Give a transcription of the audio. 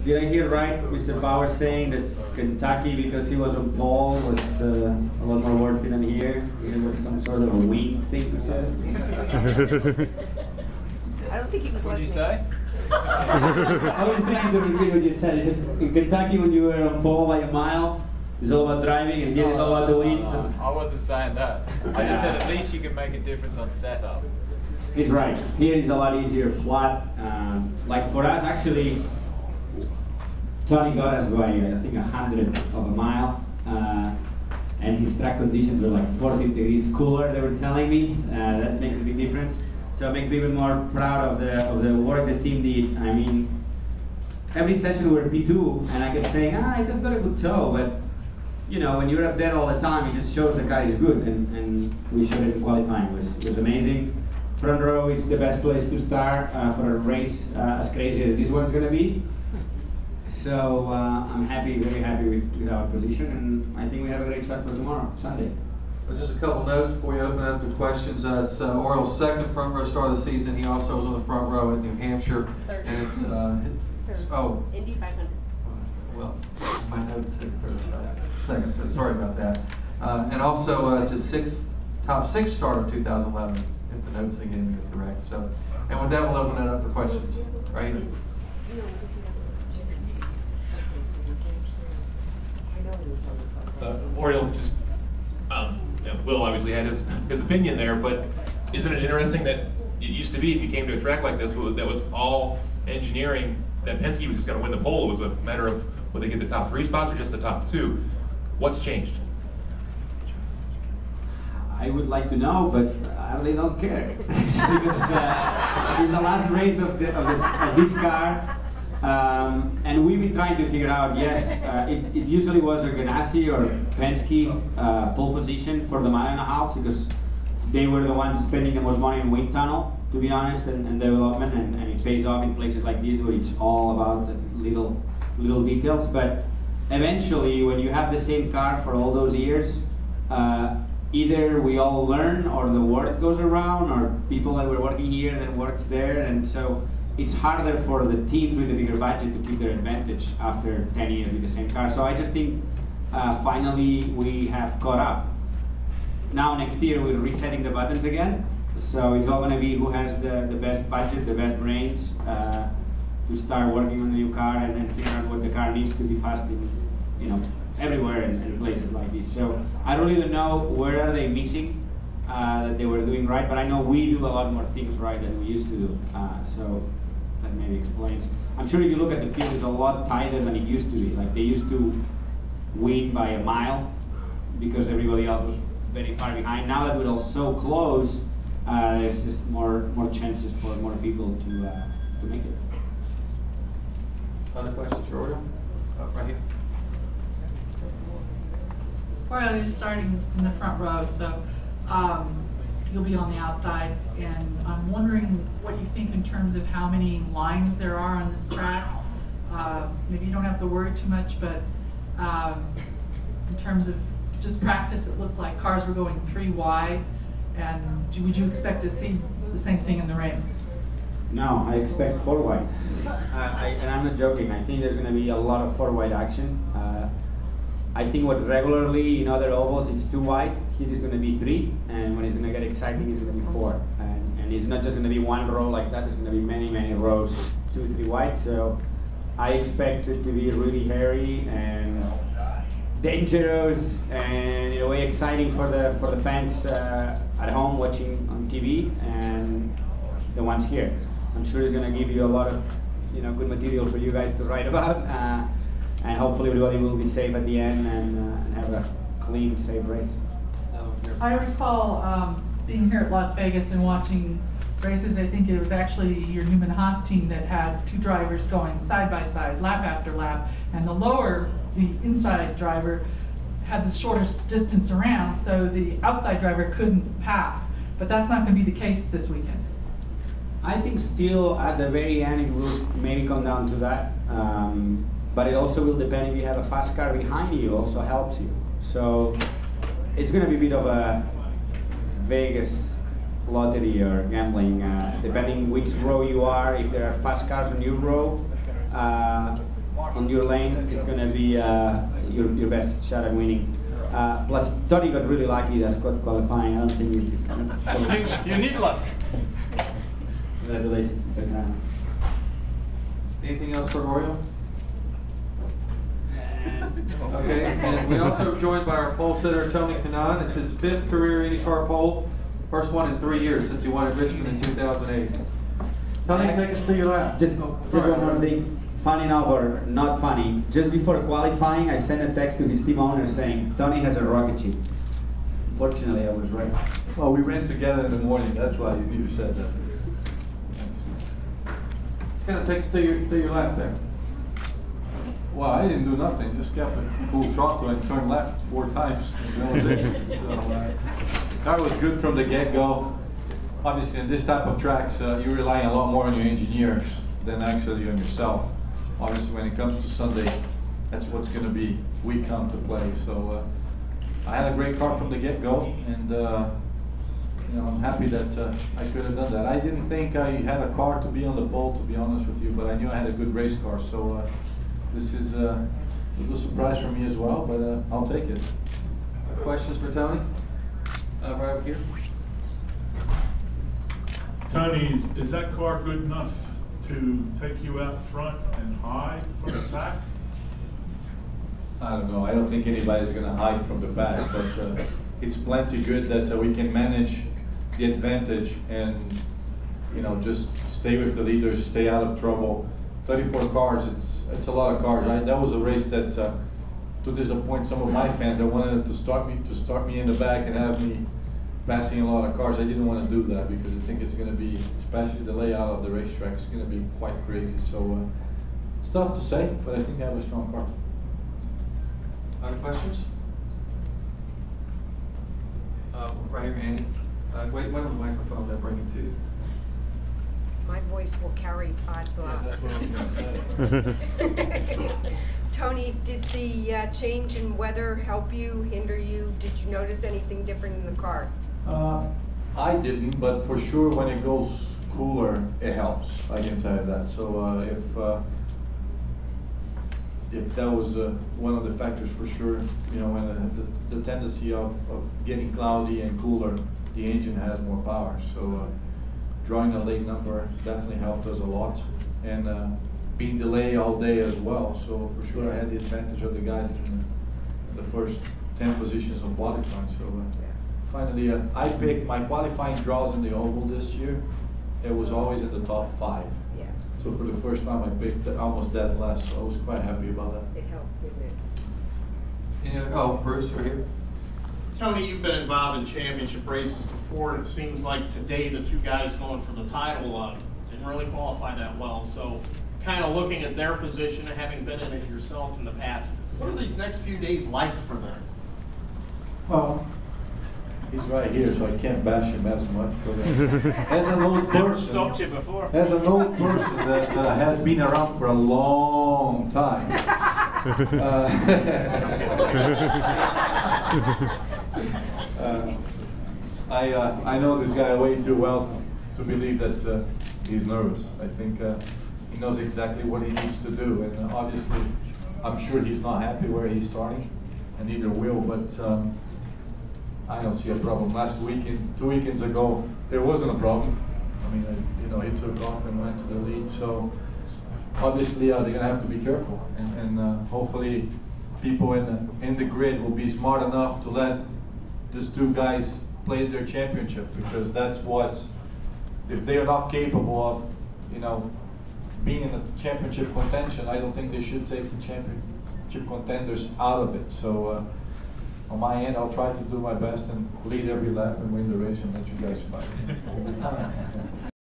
Did I hear right, Mr. Power saying that Kentucky, because he was on pole, was a lot more worthy than here? It was some sort of a wind thing or something? I don't think he was. What did you say? I was trying to repeat what you said. In Kentucky, when you were on pole by a mile, it's all about driving, and here it's all about the wind. No, I wasn't saying that. I just said at least you can make a difference on setup. He's right. Here is a lot easier flat. Like for us, actually, Tony got us by I think 100 of a mile, and his track conditions were like 40 degrees cooler. They were telling me that makes a big difference. So it makes me even more proud of the work the team did. I mean, every session we were P2, and I kept saying, I just got a good toe, but you know, when you're up there all the time, it just shows the car is good, and we showed it in qualifying. It was amazing. Front row is the best place to start for a race as crazy as this one's going to be. So I'm happy, very happy with our position, and I think we have a great shot for tomorrow, Sunday. Well, just a couple notes before you open up to questions. It's Oriol's second front row start of the season. He also was on the front row at New Hampshire. Third. And it's, Third. oh. Indy 500. Well, my notes said second, so sorry about that. And also, it's his top six start of 2011, if the notes they gave me are correct. So, and with that, we'll open it up for questions. Right? Oriol, just, Will obviously had his opinion there, but isn't it interesting that it used to be, if you came to a track like this, that was all engineering, that Penske was just going to win the pole. It was a matter of whether they get the top 3 spots or just the top 2. What's changed? I would like to know, but I really don't care. Because it's the last race of this car. And we've been trying to figure out, yes, it usually was a Ganassi or Penske pole position for the mile and a half, because they were the ones spending the most money in wind tunnel, to be honest, and development, and it pays off in places like this where it's all about the little details. But eventually, when you have the same car for all those years, either we all learn, or the word goes around, or people that were working here then works there, and so it's harder for the teams with a bigger budget to keep their advantage after 10 years with the same car. So I just think finally we have caught up. Now next year we're resetting the buttons again. So it's all going to be who has the best budget, the best brains to start working on the new car and figure out what the car needs to be fast in, everywhere in places like this. So I really don't know where are they missing that they were doing right, but I know we do a lot more things right than we used to do. So that maybe explains. I'm sure if you look at the field, it's a lot tighter than it used to be. Like they used to win by a mile because everybody else was very far behind. Now that we're all so close, there's just more chances for more people to make it. Other questions for Oriol? Oh, right here. Oriol, you're starting from the front row, so you'll be on the outside, and I'm wondering what you think in terms of how many lines there are on this track. Maybe you don't have to worry too much, but in terms of just practice, it looked like cars were going 3 wide, and would you expect to see the same thing in the race? No, I expect 4 wide. And I'm not joking. I think there's going to be a lot of 4 wide action. I think what regularly in other ovals it's 2 wide. Here is going to be 3, and when it's going to get exciting, it's going to be 4. And it's not just going to be 1 row like that. There's going to be many rows, 2, 3 wide. So I expect it to be really hairy and dangerous, and in a way exciting for the fans at home watching on TV and the ones here. I'm sure it's going to give you a lot of good material for you guys to write about, and hopefully everybody will be safe at the end and have a clean, safe race. I recall being here at Las Vegas and watching races. I think it was actually your Newman Haas team that had 2 drivers going side by side, lap after lap, and the inside driver had the shortest distance around, so the outside driver couldn't pass. But that's not going to be the case this weekend. I think still at the very end it will maybe come down to that, but it also will depend if you have a fast car behind you, also helps you. So it's going to be a bit of a Vegas lottery or gambling, depending which row you are. If there are fast cars on your row, on your lane, it's going to be your best shot at winning. Plus, Tony got really lucky that got qualifying. I don't think You need luck. Congratulations, Mr. Kanaan. Anything else for Oriol? Okay, and we also are joined by our pole sitter, Tony Kanaan. It's his 5th career IndyCar pole, first one in 3 years since he won at Richmond in 2008. Tony, take us to your lap. Just one more thing. Funny enough or not funny, just before qualifying, I sent a text to his team owner saying, Tony has a rocket ship. Fortunately, I was right. Well, we ran together in the morning. That's why you said that. Just kind of take us to your lap there. Well, I didn't do nothing. Just kept it full throttle and turned left 4 times. That was it. So, the car was good from the get-go. Obviously, in this type of tracks, you're relying a lot more on your engineers than actually on yourself. Obviously, when it comes to Sunday, that's what's going to be week come to play. So, I had a great car from the get-go, and you know, I'm happy that I could have done that. I didn't think I had a car to be on the pole, to be honest with you, but I knew I had a good race car. So, this is a little surprise for me as well, but I'll take it. Questions for Tony? Right up here. Tony, is that car good enough to take you out front and hide from the pack? I don't know. I don't think anybody's going to hide from the back, but it's plenty good that we can manage the advantage and, you know, just stay with the leaders, stay out of trouble. 34 cars, it's a lot of cars. That was a race that to disappoint some of my fans that wanted to start me in the back and have me passing a lot of cars. I didn't want to do that because I think it's going to be, especially the layout of the racetrack, it's going to be quite crazy. So it's tough to say, but I think I have a strong car. Other questions? Right here, Andy. Wait on the microphone, they'll bring it to you. My voice will carry 5 blocks. That's what I was going to say. Tony, did the change in weather help you, hinder you? Did you notice anything different in the car? I didn't, but for sure when it goes cooler, it helps. I can tell you that. So if that was one of the factors for sure, you know, when the tendency of getting cloudy and cooler, the engine has more power. So drawing a late number definitely helped us a lot, and being delayed all day as well. So for sure I had the advantage of the guys in the first 10 positions of qualifying. So finally, I picked my qualifying draws in the oval this year. It was always in the top 5. Yeah. So for the first time I picked almost dead last, so I was quite happy about that. It helped, didn't it? Oh, Bruce, right here. Tony, you've been involved in championship races before, and it seems like today the 2 guys going for the title didn't really qualify that well. So kind of looking at their position and having been in it yourself in the past, what are these next few days like for them? Well, he's right here, so I can't bash him as much. But, as an old person, Stopped you before. as an old person that has been around for a long time, I know this guy way too well to believe that he's nervous. I think he knows exactly what he needs to do, and obviously, I'm sure he's not happy where he's starting, and neither will. But I don't see a problem. Last weekend, 2 weekends ago, there wasn't a problem. I mean, you know, he took off and went to the lead. So obviously, they're gonna have to be careful, and hopefully, people in the grid will be smart enough to let these 2 guys play their championship, because that's what, if they are not capable of, you know, being in the championship contention, I don't think they should take the championship contenders out of it. So on my end, I'll try to do my best and lead every lap and win the race and let you guys fight.